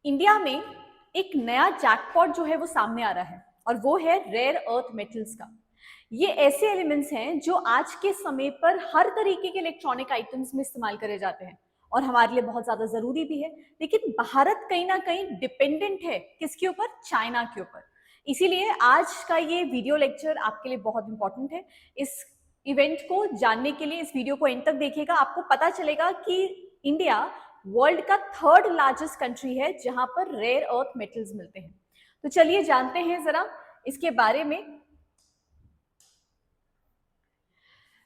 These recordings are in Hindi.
इंडिया में एक नया जैकपॉट जो है वो सामने आ रहा है और वो है रेयर अर्थ मेटल्स का। ये ऐसे एलिमेंट्स हैं जो आज के समय पर हर तरीके के इलेक्ट्रॉनिक आइटम्स में इस्तेमाल करे जाते हैं और हमारे लिए बहुत ज्यादा जरूरी भी है। लेकिन भारत कहीं ना कहीं डिपेंडेंट है किसके ऊपर? चाइना के ऊपर। इसीलिए आज का ये वीडियो लेक्चर आपके लिए बहुत इंपॉर्टेंट है। इस इवेंट को जानने के लिए इस वीडियो को एंड तक देखिएगा, आपको पता चलेगा कि इंडिया वर्ल्ड का थर्ड लार्जेस्ट कंट्री है जहां पर रेयर अर्थ मेटल्स मिलते हैं। तो चलिए जानते हैं जरा इसके बारे में।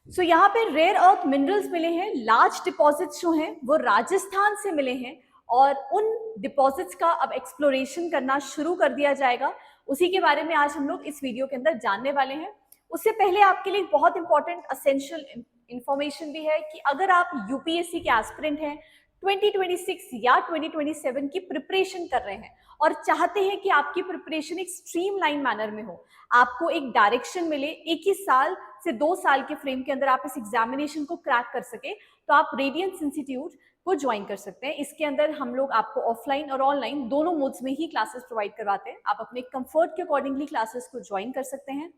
यहाँ पे रेयर अर्थ मिनरल्स मिले हैं, लार्ज डिपॉजिट्स जो हैं वो राजस्थान से मिले हैं और उन डिपॉजिट्स का अब एक्सप्लोरेशन करना शुरू कर दिया जाएगा। उसी के बारे में आज हम लोग इस वीडियो के अंदर जानने वाले हैं। उससे पहले आपके लिए बहुत इंपॉर्टेंट असेंशियल इंफॉर्मेशन भी है कि अगर आप यूपीएससी के एस्पिरेंट हैं, 2026 या 2027 की प्रिपरेशन कर रहे हैं और चाहते हैं कि आपकी प्रिपरेशन एक स्ट्रीमलाइन मैनर में हो, आपको एक डायरेक्शन मिले, एक ही साल से 2 साल के फ्रेम के अंदर आप इस एग्जामिनेशन को क्रैक कर सके, तो आप रेडियंस इंस्टीट्यूट को ज्वाइन कर सकते हैं। इसके अंदर हम लोग आपको ऑफलाइन और ऑनलाइन दोनों मोड्स में ही क्लासेस प्रोवाइड करवाते हैं। आप अपने कंफर्ट के अकॉर्डिंगली क्लासेस को ज्वाइन कर सकते हैं।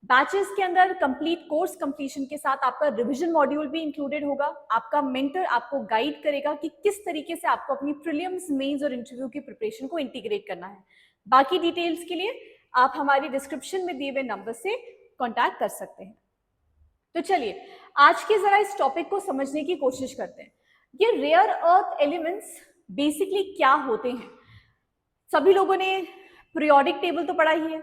बैचेस के अंदर कंप्लीट कोर्स कंप्लीशन के साथ आपका रिवीजन मॉड्यूल भी इंक्लूडेड होगा। आपका मेंटर आपको गाइड करेगा कि किस तरीके से आपको अपनी प्रीलिम्स, मेंस और इंटरव्यू की प्रिपरेशन को इंटीग्रेट करना है। बाकी डिटेल्स के लिए आप हमारी डिस्क्रिप्शन में दिए हुए नंबर से कॉन्टैक्ट कर सकते हैं। तो चलिए आज के जरा इस टॉपिक को समझने की कोशिश करते हैं। ये रेयर अर्थ एलिमेंट्स बेसिकली क्या होते हैं? सभी लोगों ने पीरियोडिक टेबल तो पढ़ा ही है,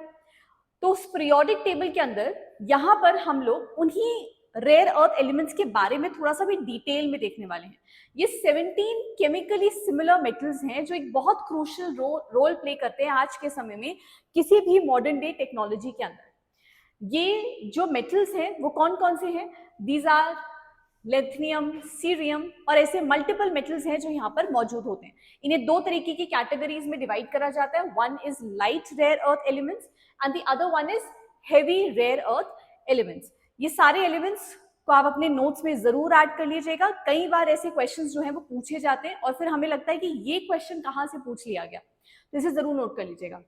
तो उस पीरियोडिक टेबल के अंदर यहां पर हम लोग उन्हीं रेयर अर्थ एलिमेंट्स के बारे में थोड़ा सा भी डिटेल में देखने वाले हैं। ये 17 केमिकली सिमिलर मेटल्स हैं जो एक बहुत क्रूशियल रोल प्ले करते हैं आज के समय में किसी भी मॉडर्न डे टेक्नोलॉजी के अंदर। ये जो मेटल्स हैं वो कौन कौन से हैं? दीज आर लिथियम, सीरियम और ऐसे मल्टीपल मेटल्स हैं जो यहाँ पर मौजूद होते हैं। इन्हें दो तरीके की कैटेगरीज में डिवाइड करा जाता है। One is light rare earth elements and the other one is heavy rare earth elements. ये सारे एलिमेंट्स को आप अपने नोट्स में जरूर ऐड कर लीजिएगा। कई बार ऐसे क्वेश्चंस जो हैं वो पूछे जाते हैं और फिर हमें लगता है कि ये क्वेश्चन कहाँ से पूछ लिया गया, तो इसे जरूर नोट कर लीजिएगा।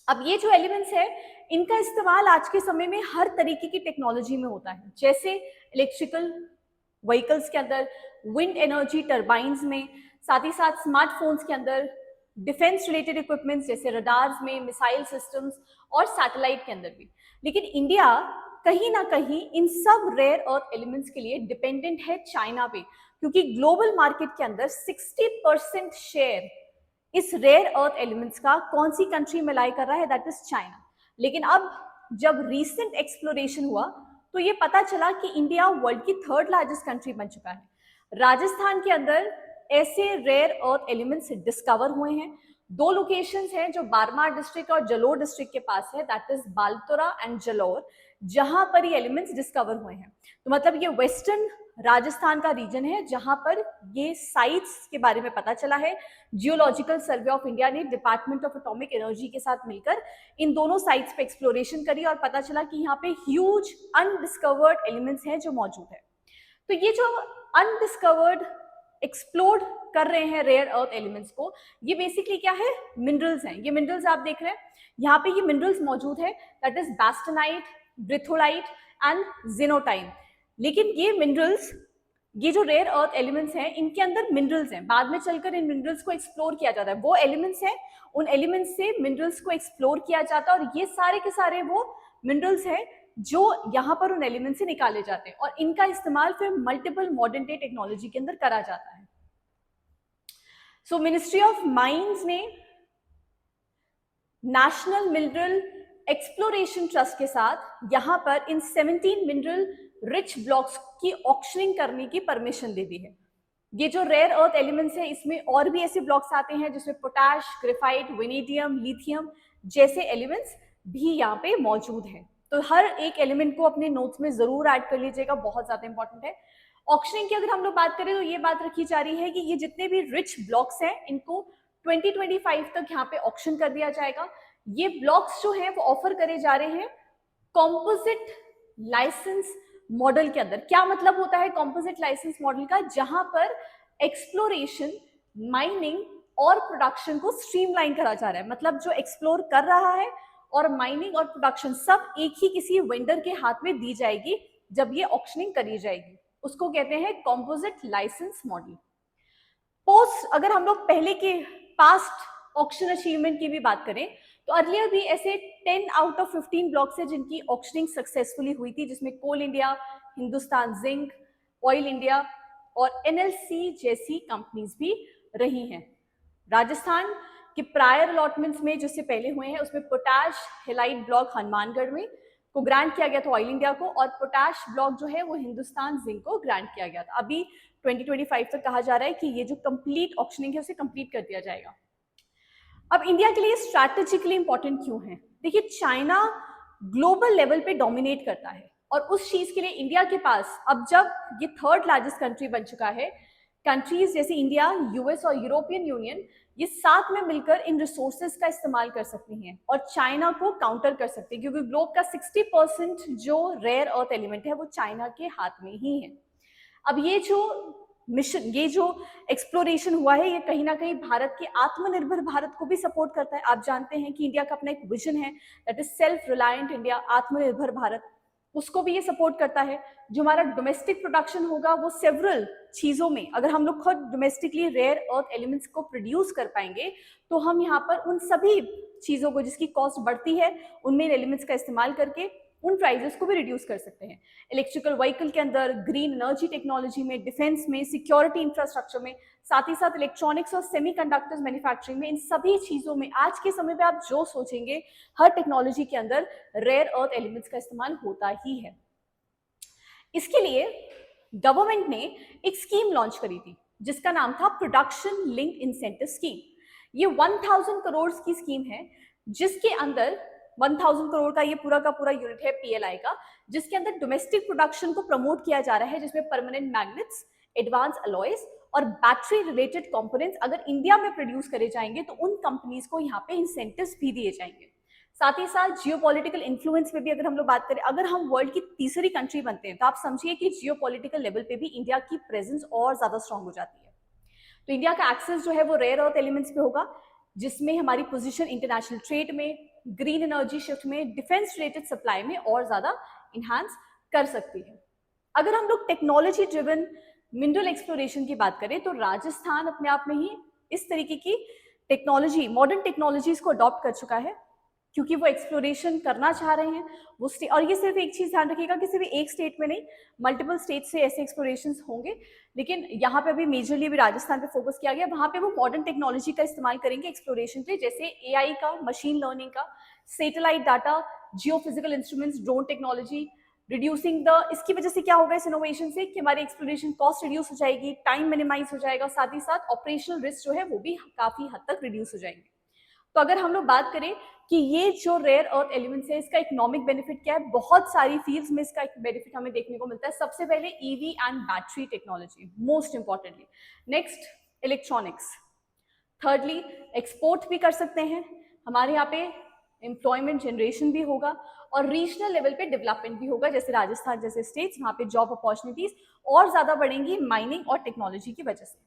अब ये जो एलिमेंट्स है इनका इस्तेमाल आज के समय में हर तरीके की टेक्नोलॉजी में होता है, जैसे इलेक्ट्रिकल व्हीकल्स के अंदर, विंड एनर्जी टर्बाइंस में, साथ ही साथ स्मार्टफोन्स के अंदर, डिफेंस रिलेटेड इक्विपमेंट्स जैसे रडार्स में, मिसाइल सिस्टम्स और सैटेलाइट के अंदर भी। लेकिन इंडिया कहीं ना कहीं इन सब रेयर अर्थ एलिमेंट्स के लिए डिपेंडेंट है चाइना पे, क्योंकि ग्लोबल मार्केट के अंदर 60% शेयर इस रेयर अर्थ एलिमेंट्स का कौन सी कंट्री में लाई कर रहा है? That is China. लेकिन अब जब रीसेंट एक्सप्लोरेशन हुआ तो ये पता चला कि इंडिया वर्ल्ड की थर्ड लार्जेस्ट कंट्री बन चुका है। राजस्थान के अंदर ऐसे रेयर अर्थ एलिमेंट्स डिस्कवर हुए हैं। 2 लोकेशंस हैं जो बारमार डिस्ट्रिक्ट और जलोर डिस्ट्रिक्ट के पास है, दैट इज बालतोरा एंड जलोर, जहां पर ये एलिमेंट्स डिस्कवर हुए हैं। तो मतलब ये वेस्टर्न राजस्थान का रीजन है जहां पर ये साइट्स के बारे में पता चला है। जियोलॉजिकल सर्वे ऑफ इंडिया ने डिपार्टमेंट ऑफ एटॉमिक एनर्जी के साथ मिलकर इन दोनों साइट्स पे एक्सप्लोरेशन करी और पता चला कि यहाँ पे ह्यूज अनडिस्कवर्ड एलिमेंट्स हैं जो मौजूद है। तो ये जो अनडिस्कवर्ड एक्सप्लोर कर रहे हैं रेयर अर्थ एलिमेंट्स को, ये बेसिकली क्या है? मिनरल्स हैं। ये मिनरल्स आप देख रहे हैं, यहाँ पे ये मिनरल्स मौजूद है, दैट इज बास्टनाइट, ब्रिथोलाइट एंड जिनोटाइम। लेकिन ये मिनरल्स, ये जो रेयर अर्थ एलिमेंट्स हैं, इनके अंदर मिनरल्स हैं। बाद में चलकर इन मिनरल्स को एक्सप्लोर किया जाता है। वो एलिमेंट्स हैं, उन एलिमेंट्स से मिनरल्स को एक्सप्लोर किया जाता है और ये सारे के सारे वो मिनरल्स हैं जो यहाँ पर उन एलिमेंट से निकाले जाते हैं और इनका इस्तेमाल फिर मल्टीपल मॉडर्न डे टेक्नोलॉजी के अंदर करा जाता है। सो मिनिस्ट्री ऑफ माइंस ने नेशनल मिनरल एक्सप्लोरेशन ट्रस्ट के साथ यहाँ पर इन 17 मिनरल रिच ब्लॉक्स की ऑक्शनिंग करने की परमिशन दे दी है। ये जो रेयर अर्थ एलिमेंट्स हैं इसमें और भी ऐसे ब्लॉक्स आते हैं जिसमें पोटैश, ग्रेफाइट, वेनेडियम, लिथियम जैसे एलिमेंट्स भी यहाँ पे मौजूद हैं। तो हर एक एलिमेंट को अपने नोट्स में जरूर ऐड कर लीजिएगा, बहुत ज्यादा इंपॉर्टेंट है। ऑक्शनिंग की अगर हम लोग बात करें तो ये बात रखी जा रही है कि ये जितने भी रिच ब्लॉक्स हैं इनको 2025 तक यहाँ पे ऑक्शन कर दिया जाएगा। ये ब्लॉक्स जो हैं वो ऑफर करे जा रहे हैं कॉम्पोजिट लाइसेंस मॉडल के अंदर। क्या मतलब होता है कॉम्पोजिट लाइसेंस मॉडल का? जहां पर एक्सप्लोरेशन, माइनिंग और प्रोडक्शन को स्ट्रीमलाइन करा जा रहा है। मतलब जो एक्सप्लोर कर रहा है और माइनिंग और प्रोडक्शन सब एक ही किसी वेंडर के हाथ में दी जाएगी जब ये ऑक्शनिंग करी जाएगी। उसको कहते हैं कॉम्पोजिट लाइसेंस मॉडल। पोस्ट अगर हम लोग पहले के पास्ट ऑक्शन अचीवमेंट की भी बात करें तो अर्लियर भी ऐसे 10 आउट ऑफ 15 ब्लॉक्स है जिनकी ऑक्शनिंग सक्सेसफुली हुई थी, जिसमें coal India, Hindustan zinc, oil India और एनएलसी जैसी कंपनीज भी रही हैं। राजस्थान के प्रायर अलॉटमेंट्स में जो से पहले हुए हैं उसमें पोटाश हेलाइट ब्लॉक हनुमानगढ़ में को ग्रांट किया गया था ऑयल इंडिया को, और पोटाश ब्लॉक जो है वो हिंदुस्तान जिंक को ग्रांट किया गया था। अभी 2025 तक कहा जा रहा है कि ये जो कंप्लीट ऑक्शनिंग है उसे कंप्लीट कर दिया जाएगा। अब इंडिया के लिए स्ट्रैटेजिकली इंपॉर्टेंट क्यों है? देखिए, चाइना ग्लोबल लेवल पे डोमिनेट करता है और उस चीज के लिए इंडिया के पास अब जब ये थर्ड लार्जेस्ट कंट्री बन चुका है, कंट्रीज जैसे इंडिया, यूएस और यूरोपियन यूनियन ये साथ में मिलकर इन रिसोर्सेज का इस्तेमाल कर सकती हैं और चाइना को काउंटर कर सकती है, क्योंकि ग्लोब का 60% जो रेयर अर्थ एलिमेंट है वो चाइना के हाथ में ही है। अब ये जो मिशन, ये जो एक्सप्लोरेशन हुआ है, ये कहीं ना कहीं भारत के आत्मनिर्भर भारत को भी सपोर्ट करता है। आप जानते हैं कि इंडिया का अपना एक विजन है, that is self reliant India, आत्मनिर्भर भारत, उसको भी ये सपोर्ट करता है। जो हमारा डोमेस्टिक प्रोडक्शन होगा वो सेवरल चीजों में, अगर हम लोग खुद डोमेस्टिकली रेयर अर्थ एलिमेंट्स को प्रोड्यूस कर पाएंगे तो हम यहाँ पर उन सभी चीजों को जिसकी कॉस्ट बढ़ती है उनमें एलिमेंट्स का इस्तेमाल करके उन प्राइजेस को भी रिड्यूस कर सकते हैं। इलेक्ट्रिकल व्हीकल के अंदर, ग्रीन एनर्जी टेक्नोलॉजी में, डिफेंस में, सिक्योरिटी इंफ्रास्ट्रक्चर में, साथ ही साथ इलेक्ट्रॉनिक्स और सेमीकंडक्टर्स मैन्युफैक्चरिंग में, इन सभी चीजों में आज के समय पे आप जो सोचेंगे हर टेक्नोलॉजी के अंदर रेयर अर्थ एलिमेंट्स का इस्तेमाल होता ही है। इसके लिए गवर्नमेंट ने एक स्कीम लॉन्च करी थी जिसका नाम था प्रोडक्शन लिंक इंसेंटिव स्कीम। ये 1000 करोड़ की स्कीम है जिसके अंदर 1000 करोड़ का ये पूरा का पूरा यूनिट है पीएलआई का, जिसके अंदर डोमेस्टिक प्रोडक्शन को प्रमोट किया जा रहा है, जिसमें परमानेंट मैग्नेट्स, एडवांस अलॉयज और बैटरी रिलेटेड कंपोनेंट्स अगर इंडिया में प्रोड्यूस करे जाएंगे तो उन कंपनीज को यहाँ पे इंसेंटिव्स भी दिए जाएंगे। साथ ही साथ जियोपॉलिटिकल इन्फ्लुएंस पे भी अगर हम लोग बात करें, अगर हम वर्ल्ड की तीसरी कंट्री बनते हैं तो आप समझिए कि जियोपॉलिटिकल लेवल पे भी इंडिया की प्रेजेंस और ज्यादा स्ट्रांग हो जाती है। तो इंडिया का एक्सेस जो है वो रेयर अर्थ एलिमेंट्स पे होगा, जिसमें हमारी पोजीशन इंटरनेशनल ट्रेड में, ग्रीन एनर्जी शिफ्ट में, डिफेंस रिलेटेड सप्लाई में और ज्यादा इन्हांस कर सकती है। अगर हम लोग टेक्नोलॉजी ड्रिवन मिनरल एक्सप्लोरेशन की बात करें तो राजस्थान अपने आप में ही इस तरीके की टेक्नोलॉजी, मॉडर्न टेक्नोलॉजीज को अडॉप्ट कर चुका है, क्योंकि वो एक्सप्लोरेशन करना चाह रहे हैं वो और ये सिर्फ एक चीज ध्यान रखिएगा कि सिर्फ एक स्टेट में नहीं, मल्टीपल स्टेट से ऐसे एक्सप्लोरेशंस होंगे, लेकिन यहाँ पे अभी मेजरली भी राजस्थान पे फोकस किया गया। वहाँ पे वो मॉडर्न टेक्नोलॉजी का इस्तेमाल करेंगे एक्सप्लोरेशन पे, जैसे एआई का, मशीन लर्निंग का, satellite data, geophysical instruments, drone technology, reducing the, इसकी वजह से क्या होगा इस इनोवेशन से कि हमारी एक्सप्लोरेशन कॉस्ट रिड्यूस हो जाएगी, टाइम मिनिमाइज हो जाएगा, साथ ही साथ ऑपरेशनल रिस्क जो है वो भी काफी हद तक रिड्यूस हो जाएंगे। तो अगर हम लोग बात करें कि ये जो रेयर अर्थ एलिमेंट्स है इसका इकोनॉमिक बेनिफिट क्या है, बहुत सारी फील्ड्स में इसका बेनिफिट हमें देखने को मिलता है। सबसे पहले EV and battery technology, most importantly, next electronics, thirdly export भी कर सकते हैं, हमारे यहाँ पे एम्प्लॉयमेंट जनरेशन भी होगा और रीजनल लेवल पे डेवलपमेंट भी होगा, जैसे राजस्थान जैसे स्टेट्स, वहाँ पे जॉब अपॉर्चुनिटीज और ज्यादा बढ़ेंगी माइनिंग और टेक्नोलॉजी की वजह से।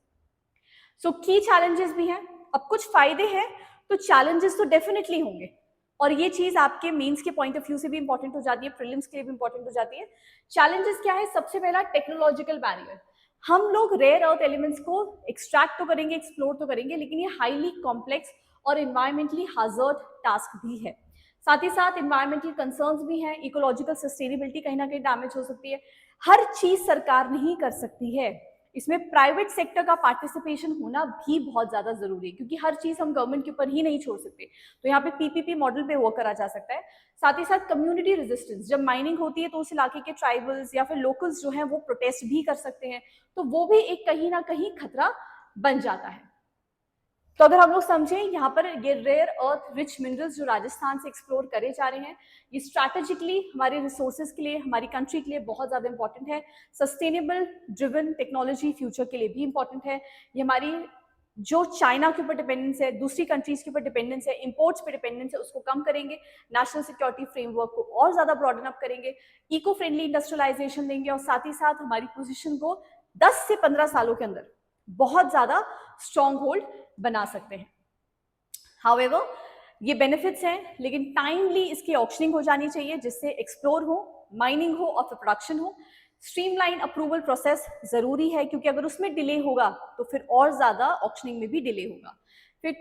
सो की चैलेंजेस भी हैं। अब कुछ फायदे हैं तो चैलेंजेस तो डेफिनेटली होंगे, और ये चीज आपके मेंस के पॉइंट ऑफ व्यू से भी इंपॉर्टेंट हो जाती है, प्रीलिम्स के लिए भी इंपॉर्टेंट हो जाती है। चैलेंजेस क्या है? सबसे पहला टेक्नोलॉजिकल बैरियर। हम लोग रेयर अर्थ एलिमेंट्स को एक्सट्रैक्ट तो करेंगे, एक्सप्लोर तो करेंगे, लेकिन ये हाईली कॉम्प्लेक्स और इन्वायरमेंटली हाजर्ड टास्क भी है। साथ ही साथ इन्वायरमेंटल कंसर्न्स भी हैं, इकोलॉजिकल सस्टेनेबिलिटी कहीं ना कहीं डैमेज हो सकती है। हर चीज सरकार नहीं कर सकती है, इसमें प्राइवेट सेक्टर का पार्टिसिपेशन होना भी बहुत ज्यादा जरूरी है, क्योंकि हर चीज हम गवर्नमेंट के ऊपर ही नहीं छोड़ सकते। तो यहाँ पे पीपीपी मॉडल पे वर्क करा जा सकता है। साथ ही साथ कम्युनिटी रेजिस्टेंस, जब माइनिंग होती है तो उस इलाके के ट्राइबल्स या फिर लोकल्स जो हैं वो प्रोटेस्ट भी कर सकते हैं, तो वो भी एक कहीं ना कहीं खतरा बन जाता है। तो अगर हम लोग समझें यहाँ पर ये रेयर अर्थ रिच मिनरल्स जो राजस्थान से एक्सप्लोर करे जा रहे हैं, ये स्ट्रैटेजिकली हमारे रिसोर्सेज के लिए, हमारी कंट्री के लिए बहुत ज्यादा इंपॉर्टेंट है। सस्टेनेबल ड्रिवन टेक्नोलॉजी फ्यूचर के लिए भी इंपॉर्टेंट है। ये हमारी जो चाइना के ऊपर डिपेंडेंस है, दूसरी कंट्रीज के ऊपर डिपेंडेंस है, इंपोर्ट्स पे डिपेंडेंस है, उसको कम करेंगे, नेशनल सिक्योरिटी फ्रेमवर्क को और ज्यादा ब्रॉडन अप करेंगे, इको फ्रेंडली इंडस्ट्रियलाइजेशन देंगे, और साथ ही साथ हमारी पोजीशन को 10 से 15 सालों के अंदर बहुत ज्यादा स्ट्रॉन्ग होल्ड बना सकते हैं। हाउएवर ये बेनिफिट्स हैं, लेकिन टाइमली इसकी ऑक्शनिंग हो जानी चाहिए जिससे एक्सप्लोर हो, माइनिंग हो और फिर प्रोडक्शन हो। स्ट्रीमलाइन अप्रूवल प्रोसेस जरूरी है, क्योंकि अगर उसमें डिले होगा तो फिर और ज्यादा ऑक्शनिंग में भी डिले होगा। फिर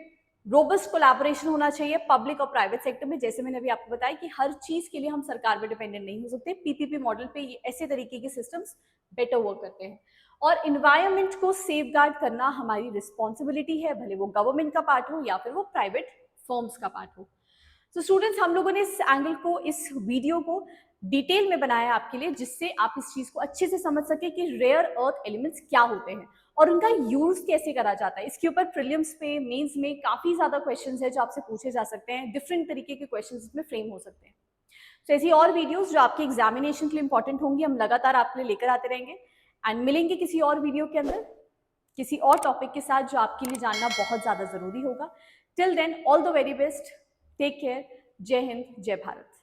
रोबस्ट कोलैबोरेशन होना चाहिए पब्लिक और प्राइवेट सेक्टर में। जैसे मैंने अभी आपको बताया कि हर चीज के लिए हम सरकार पे डिपेंडेंट नहीं हो सकते, पीपीपी मॉडल पे ये ऐसे तरीके के सिस्टम्स बेटर वर्क करते हैं। और इन्वायरमेंट को सेफगार्ड करना हमारी रिस्पॉन्सिबिलिटी है, भले वो गवर्नमेंट का पार्ट हो या फिर वो प्राइवेट फर्म्स का पार्ट हो। तो स्टूडेंट्स, हम लोगों ने इस एंगल को, इस वीडियो को डिटेल में बनाया आपके लिए, जिससे आप इस चीज को अच्छे से समझ सके कि रेयर अर्थ एलिमेंट्स क्या होते हैं और उनका यूज कैसे करा जाता है। इसके ऊपर प्रीलिम्स पे, मेंस में काफी ज्यादा क्वेश्चंस है जो आपसे पूछे जा सकते हैं, डिफरेंट तरीके के क्वेश्चंस इसमें फ्रेम हो सकते हैं। तो ऐसी और वीडियोस जो आपके एग्जामिनेशन के लिए इंपॉर्टेंट होंगी, हम लगातार आपके लिए लेकर आते रहेंगे। एंड मिलेंगे किसी और वीडियो के अंदर किसी और टॉपिक के साथ जो आपके लिए जानना बहुत ज्यादा जरूरी होगा। Till then, all the very best, take care, जय हिंद, जय भारत।